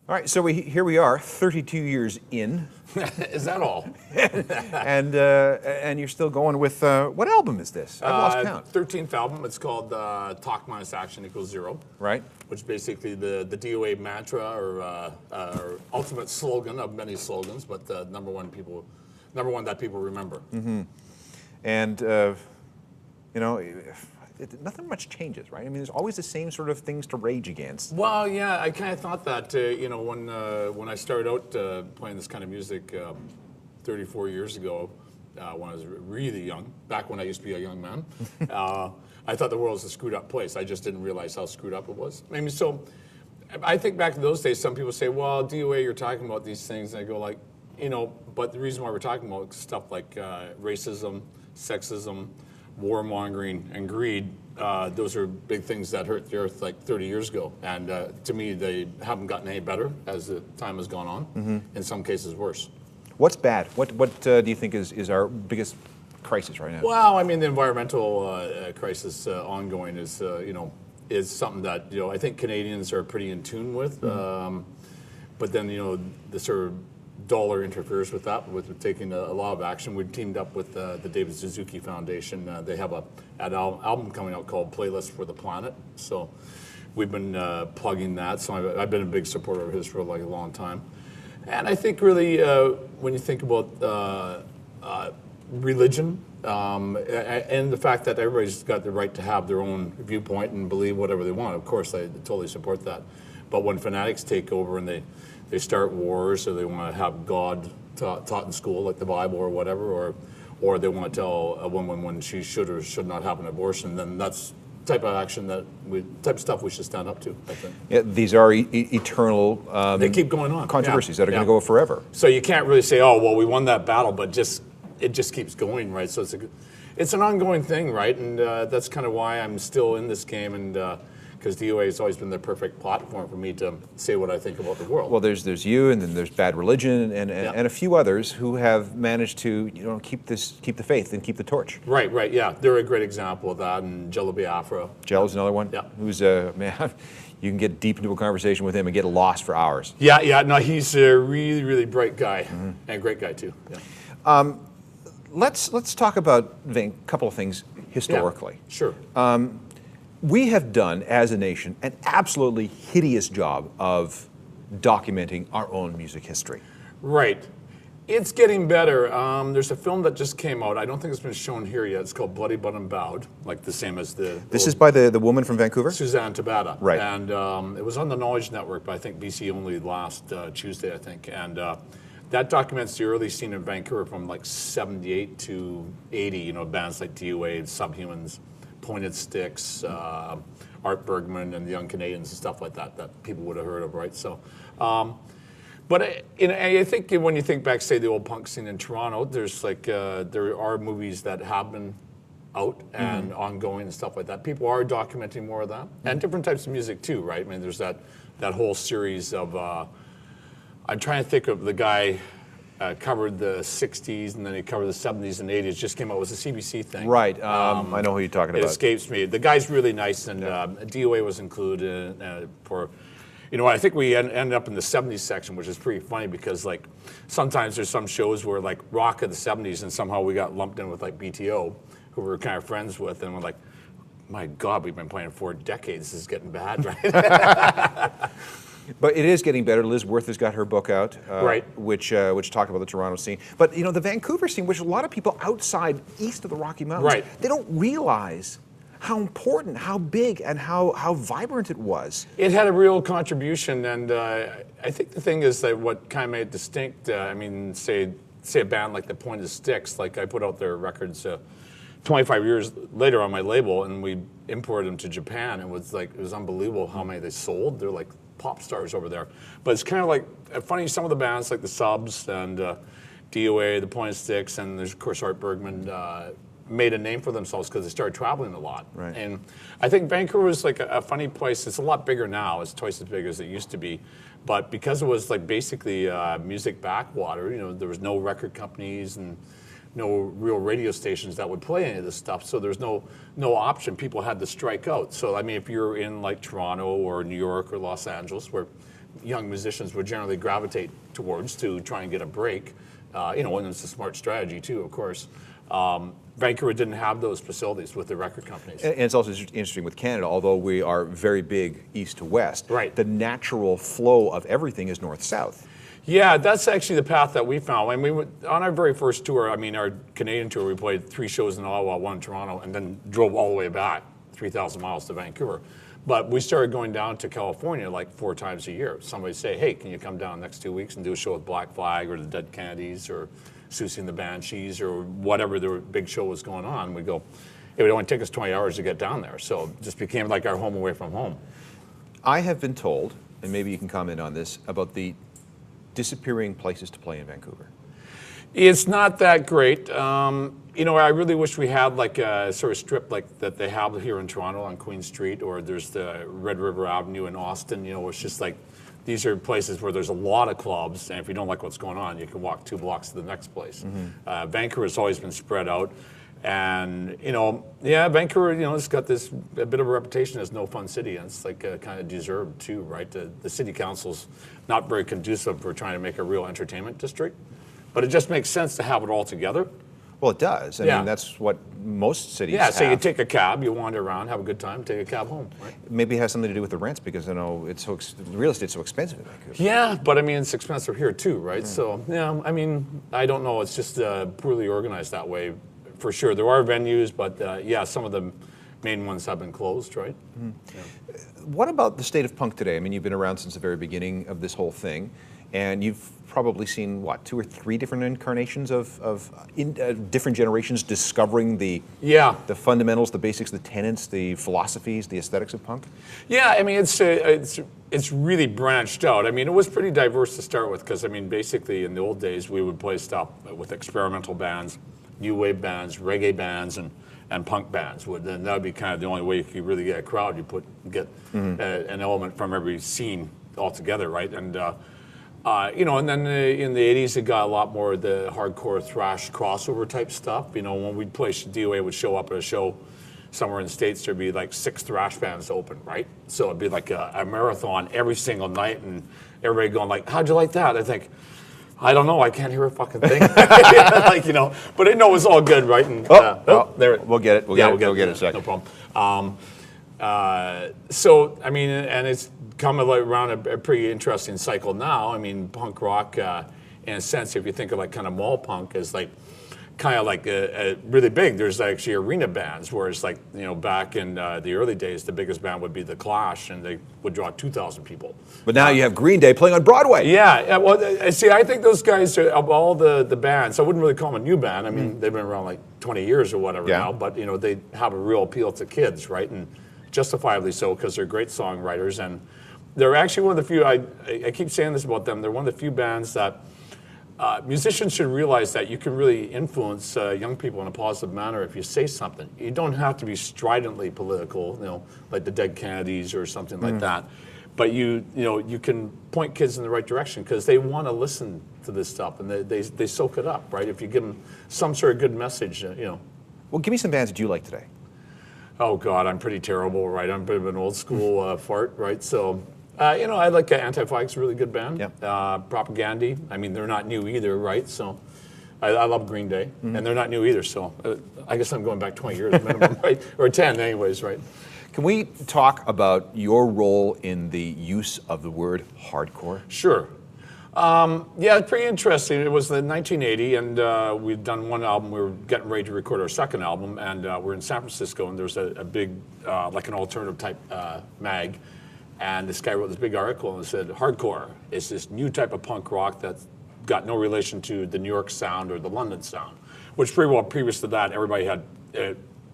All right, so here we are, 32 years in. Is that all? and you're still going with, what album is this? I've lost count. 13th album. It's called Talk Minus Action Equals Zero. Right. Which is basically the DOA mantra or ultimate slogan of many slogans, but the number one that people remember. Mm-hmm. And, you know, nothing much changes, right? I mean, there's always the same sort of things to rage against. Well, yeah, I kind of thought that, you know, when I started out playing this kind of music 34 years ago, when I was really young, back when I used to be a young man, I thought the world was a screwed up place. I just didn't realize how screwed up it was. I mean, so I think back in those days, some people say, well, DOA, you're talking about these things. And I go like, you know, but the reason why we're talking about stuff like racism, sexism, warmongering, and greed, those are big things that hurt the earth like 30 years ago. And to me, they haven't gotten any better as the time has gone on. Mm-hmm. In some cases, worse. What's bad? What do you think is our biggest crisis right now? Well, I mean, the environmental crisis ongoing is, you know, is something that, you know, I think Canadians are pretty in tune with. Mm-hmm. But then, you know, the sort of dollar interferes with that, with taking a lot of action. We've teamed up with the David Suzuki Foundation. They have an album coming out called Playlist for the Planet. So we've been plugging that. So I've been a big supporter of his for like a long time. And I think really when you think about religion and the fact that everybody's got the right to have their own viewpoint and believe whatever they want, of course, I totally support that. But when fanatics take over and they start wars, or they want to have God taught in school, like the Bible or whatever, or they want to tell a woman when she should or should not have an abortion, then that's type of action type of stuff we should stand up to, I think. Yeah, these are eternal they keep going on. Controversies that are going to go forever. So you can't really say, oh, well, we won that battle, but it just keeps going, right? So it's an ongoing thing, right? And that's kind of why I'm still in this game, and because DOA has always been the perfect platform for me to say what I think about the world. Well, there's you, and then there's Bad Religion, and a few others who have managed to, you know, keep the faith and keep the torch. Right, yeah. They're a great example of that, and Jello Biafra. Jello's another one. Yeah. Who's man, you can get deep into a conversation with him and get lost for hours. Yeah. No, he's a really, really bright guy, mm-hmm. and a great guy too. Yeah. Let's talk about a couple of things historically. Yeah, sure. We have done, as a nation, an absolutely hideous job of documenting our own music history. Right. It's getting better. There's a film that just came out. I don't think it's been shown here yet. It's called Bloody But Unbowed, like the same as the... This is by the woman from Vancouver? Suzanne Tabata. Right. And it was on the Knowledge Network, but I think BC only last Tuesday, I think. And that documents the early scene in Vancouver from like 78 to 80, you know, bands like DOA, Subhumans, Pointed Sticks, Art Bergman, and the Young Canadians and stuff like that people would have heard of, right? So, but I think when you think back, say, the old punk scene in Toronto, there's like, there are movies that have been out and mm-hmm. ongoing and stuff like that. People are documenting more of that. Mm-hmm. And different types of music too, right? I mean, there's that whole series of, I'm trying to think of the guy covered the 60s, and then he covered the 70s and 80s. Just came out. It was a CBC thing. Right. I know who you're talking about. It escapes me. The guy's really nice, and DOA was included for, you know, I think we ended up in the 70s section, which is pretty funny because, like, sometimes there's some shows where, like, rock of the 70s, and somehow we got lumped in with, like, BTO, who we were kind of friends with, and we're like, my God, we've been playing 4 decades. This is getting bad, right? But it is getting better. Liz Worth has got her book out, right? Which talked about the Toronto scene. But you know, the Vancouver scene, which a lot of people outside east of the Rocky Mountains, right. They don't realize how important, how big, and how vibrant it was. It had a real contribution, and I think the thing is that what kind of made it distinct. I mean, say a band like the Pointed Sticks, like I put out their records 25 years later on my label, and we imported them to Japan. It was unbelievable how many they sold. They're like pop stars over there. But it's kind of like funny, some of the bands like the Subs and DOA, the Pointed Sticks, and there's of course Art Bergman made a name for themselves because they started traveling a lot. Right. And I think Vancouver is like a funny place. It's a lot bigger now. It's twice as big as it used to be. But because it was like basically music backwater, you know, there was no record companies and no real radio stations that would play any of this stuff, so there's no option. People had to strike out. So I mean, if you're in like Toronto or New York or Los Angeles, where young musicians would generally gravitate towards to try and get a break. You know, and it's a smart strategy too, of course. Vancouver didn't have those facilities with the record companies. And it's also interesting with Canada, although we are very big east to west, right. The natural flow of everything is north-south. Yeah, that's actually the path that we found. And we went, on our very first tour, I mean, our Canadian tour, we played 3 shows in Ottawa, 1 in Toronto, and then drove all the way back, 3,000 miles to Vancouver. But we started going down to California like 4 times a year. Somebody would say, hey, can you come down next 2 weeks and do a show with Black Flag or the Dead Kennedys or Susie and the Banshees or whatever the big show was going on? We go, it would only take us 20 hours to get down there. So it just became like our home away from home. I have been told, and maybe you can comment on this, about the disappearing places to play in Vancouver. It's not that great. You know, I really wish we had like a sort of strip like that they have here in Toronto on Queen Street, or there's the Red River Avenue in Austin. You know, it's just like, these are places where there's a lot of clubs, and if you don't like what's going on, you can walk 2 blocks to the next place. Mm-hmm. Vancouver's always been spread out. And, you know, yeah, Vancouver, you know, it's got this a bit of a reputation as no fun city, and it's like kind of deserved too, right? The city council's not very conducive for trying to make a real entertainment district, but it just makes sense to have it all together. Well, it does. I mean, that's what most cities have. So you take a cab, you wander around, have a good time, take a cab home, right? Maybe it has something to do with the rents, because I know it's real estate's so expensive in Vancouver. Yeah, but I mean, it's expensive here too, right? So, yeah, I mean, I don't know. It's just poorly organized that way, for sure. There are venues, but yeah, some of the main ones have been closed, right? Mm-hmm. Yeah. What about the state of punk today? I mean, you've been around since the very beginning of this whole thing, and you've probably seen, what, 2 or 3 different incarnations of different generations discovering the fundamentals, the basics, the tenets, the philosophies, the aesthetics of punk? Yeah, I mean, it's really branched out. I mean, it was pretty diverse to start with, because, I mean, basically in the old days, we would play stuff with experimental bands, new wave bands, reggae bands, and punk bands. And that would be kind of the only way you could really get a crowd. You get an element from every scene all together, right? And you know, and then in the 80s, it got a lot more of the hardcore thrash crossover type stuff. You know, when we'd play, DOA would show up at a show somewhere in the States, there'd be like 6 thrash bands open, right? So it'd be like a marathon every single night, and everybody going like, how'd you like that? I think, I don't know, I can't hear a fucking thing. Like, you know, but I know it's all good, right? And, there, we'll get it. We'll get it in a second. No problem. So, I mean, and it's come around a pretty interesting cycle now. I mean, punk rock, in a sense, if you think of like kind of mall punk as like kind of like really big, there's actually arena bands, whereas like, you know, back in the early days, the biggest band would be The Clash, and they would draw 2,000 people. But now you have Green Day playing on Broadway. Yeah, well, see, I think those guys, of all the bands, I wouldn't really call them a new band. I mean, they've been around like 20 years or whatever now, but, you know, they have a real appeal to kids, right? And justifiably so, because they're great songwriters, and they're actually one of the few, I keep saying this about them, they're one of the few bands that musicians should realize that you can really influence young people in a positive manner if you say something. You don't have to be stridently political, you know, like the Dead Kennedys or something like that. But you know, you can point kids in the right direction, because they want to listen to this stuff, and they soak it up, right? If you give them some sort of good message, you know. Well, give me some bands that you like today. Oh God, I'm pretty terrible, right? I'm a bit of an old school fart, right? So, you know, I like Anti-Flag's a really good band. Yep. Propagandy, I mean, they're not new either, right? So, I love Green Day, and they're not new either. So, I guess I'm going back 20 years minimum, right? Or 10 anyways, right? Can we talk about your role in the use of the word hardcore? Sure. Yeah, it's pretty interesting. It was in 1980, and we'd done one album. We were getting ready to record our second album, and we're in San Francisco, and there's a big, like an alternative type mag, and this guy wrote this big article and said, hardcore is this new type of punk rock that's got no relation to the New York sound or the London sound, which pretty well previous to that, everybody had,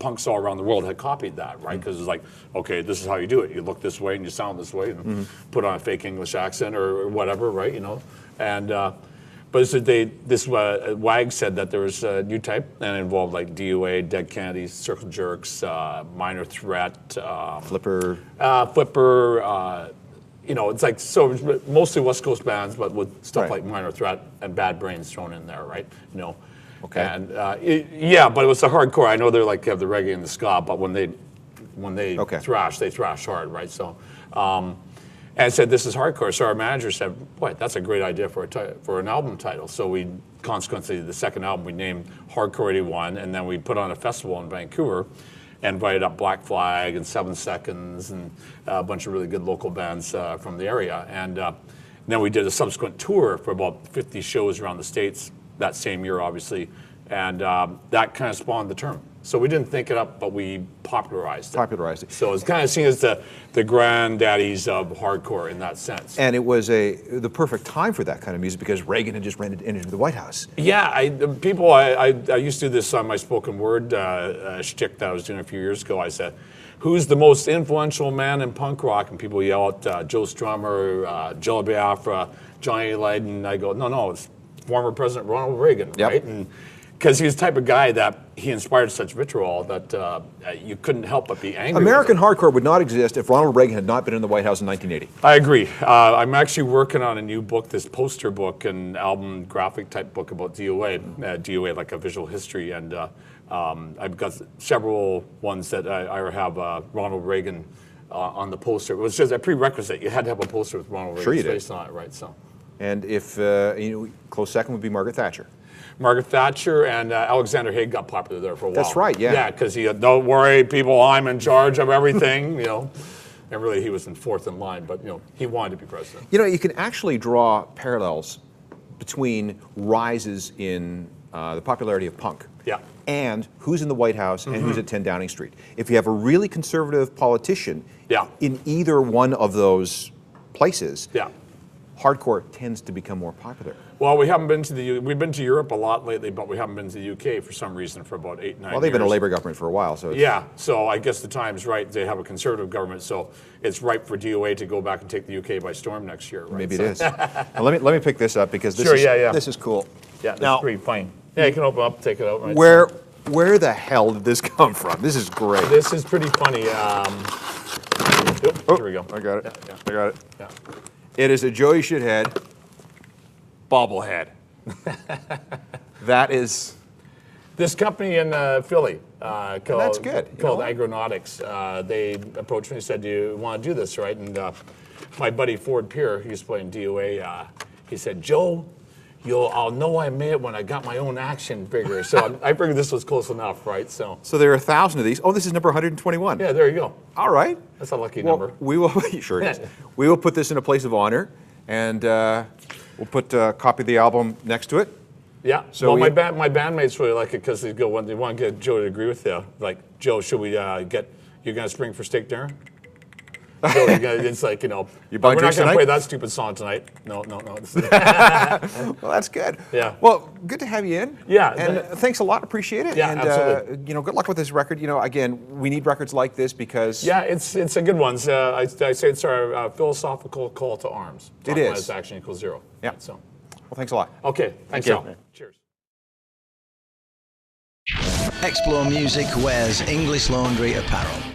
punks all around the world had copied that, right? Because it's like, okay, this is how you do it. You look this way and you sound this way, and put on a fake English accent or whatever, right? You know, and but this WAG said that there was a new type, and it involved like DOA, Dead Kennedys, Circle Jerks, Minor Threat, Flipper. You know, it's like, so it was mostly West Coast bands, but with stuff like Minor Threat and Bad Brains thrown in there, right? You know. Okay. And yeah, but it was the hardcore. I know they're like have the reggae and the ska, but when they thrash, they thrash hard, right? So, and said, "This is hardcore." So our manager said, "Boy, that's a great idea for for an album title." So we consequently, the second album we named Hardcore 81, and then we put on a festival in Vancouver, and invited up Black Flag and 7 Seconds and a bunch of really good local bands from the area, and then we did a subsequent tour for about 50 shows around the States that same year, obviously, and that kind of spawned the term. So we didn't think it up, but we popularized it. So it's kind of seen as the granddaddies of hardcore in that sense. And it was the perfect time for that kind of music because Reagan had just entered the White House. Yeah, I used to do this on my spoken word shtick that I was doing a few years ago. I said, "Who's the most influential man in punk rock?" And people yell out Joe Strummer, Jello Biafra, Johnny Lydon. I go, no, it's former President Ronald Reagan, right? And because he was the type of guy that he inspired such vitriol that you couldn't help but be angry. American hardcore would not exist if Ronald Reagan had not been in the White House in 1980. I agree. I'm actually working on a new book, this poster book and album graphic type book about DOA, DOA like a visual history, and I've got several ones that I have Ronald Reagan on the poster. It was just a prerequisite. You had to have a poster with Ronald Reagan's face on it, right? So. And if close second would be Margaret Thatcher. Margaret Thatcher and Alexander Haig got popular there for a while. That's right, yeah. Yeah, because he had, "Don't worry, people, I'm in charge of everything," And really he was in fourth in line, but he wanted to be president. You can actually draw parallels between rises in the popularity of punk. Yeah. And who's in the White House and who's at 10 Downing Street. If you have a really conservative politician in either one of those places, hardcore tends to become more popular. Well, we haven't been to we've been to Europe a lot lately, but we haven't been to the UK for some reason for about 8, 9 years. Well, they've been a Labour government for a while, so so I guess the time's right. They have a conservative government, so it's ripe for DOA to go back and take the UK by storm next year, right? Maybe it is. Now, let me pick this up because this this is cool. Yeah, that's pretty fine. Yeah, you can open up, take it out. Right. Where the hell did this come from? This is great. This is pretty funny. Here we go. I got it. Yeah. I got it. Yeah. It is a Joey Shithead bobblehead. That is this company in Philly called that's good. Called Agronautics. They approached me and said, "Do you want to do this, right?" And my buddy Ford Peer, he used to play in DOA. He said, "Joe, I'll know I made it when I got my own action figure." So I figured this was close enough, right? So there are 1,000 of these. Oh, this is number 121. Yeah, there you go. All right. That's a lucky number. We will. Sure it is. We will put this in a place of honor, and we'll put a copy of the album next to it. Yeah. So my bandmates really like it because they go when they want to get Joe to agree with you. Like, "Joe, should we get you gonna spring for steak dinner?" So it's like, You buying we're not drinks going to tonight? play that stupid song tonight. No. Well, that's good. Yeah. Well, good to have you in. Yeah. And thanks a lot. Appreciate it. Yeah, and, absolutely. Good luck with this record. Again, we need records like this because. Yeah, it's a good one. I say it's our philosophical call to arms. It is. Minus action equals zero. Yeah. Right, so. Well, thanks a lot. Okay. Thanks, you. Al. Cheers. Explore Music wears English Laundry apparel.